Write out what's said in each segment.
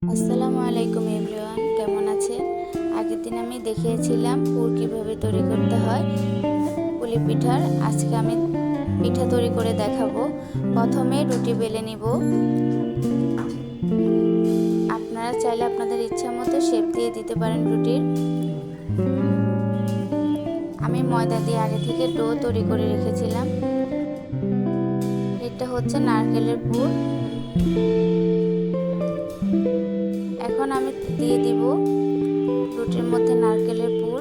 আসসালামু আলাইকুম এভরিওয়ান, কেমন আছেন? আগের দিন আমি দেখিয়েছিলাম পুর কিভাবে তৈরি করতে হয় পুলি পিঠার। আজকে আমি পিঠা তৈরি করে দেখাবো। প্রথমে রুটি বেলে নিব। আপনারা চাইলে আপনাদের ইচ্ছা মতো শেপ দিয়ে দিতে পারেন রুটির। আমি ময়দা দিয়ে আগে থেকে ডো তৈরি করে রেখেছিলাম। এটা হচ্ছে নারকেলের পুর। এখন আমি দিয়ে দিব রুটির মধ্যে নারকেলের পুর।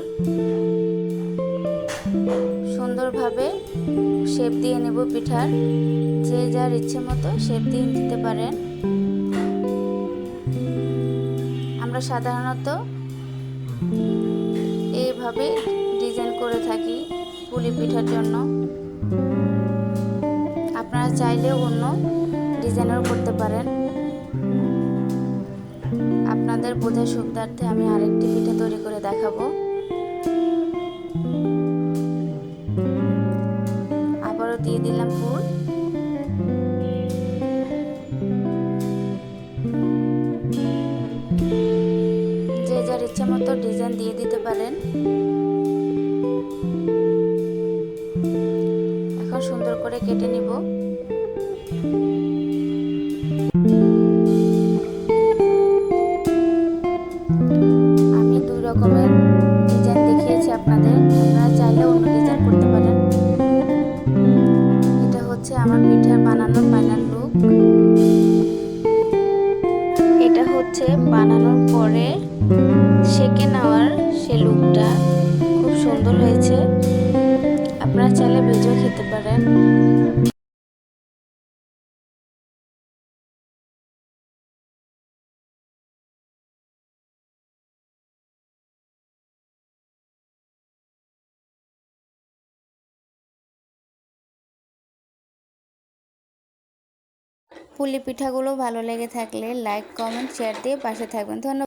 সুন্দরভাবে শেপ দিয়ে নেব পিঠার। যে যার ইচ্ছে মতো শেপ দিয়ে দিতে পারেন। আমরা সাধারণত এইভাবে ডিজাইন করে থাকি পুলি পিঠার জন্য। আপনারা চাইলেও অন্য ডিজাইনও করতে পারেন। আপনাদের বোঝার সুবিধার্থে আমি আরেকটি পিঠা তৈরি করে দেখাবো। আবারও দিয়ে দিলাম পুর। যে যার ইচ্ছা মতো ডিজাইন দিয়ে দিতে পারেন। এখন সুন্দর করে কেটে নিব। আমি দুই রকমের ডিজাইন দেখিয়েছি আপনাদের, আপনারা চাইলে অন্য ডিজাইন করতে পারেন। এটা হচ্ছে আমার পিঠার বানানোর ফাইনাল লুক। এটা হচ্ছে বানানোর পরে সেকে নেওয়ার সে লুকটা। খুব সুন্দর হয়েছে। আপনারা চাইলে ভেজেও খেতে পারেন। পুলি পিঠাগুলো ভালো লেগে থাকলে লাইক, কমেন্ট, শেয়ার দিয়ে পাশে থাকবেন। ধন্যবাদ।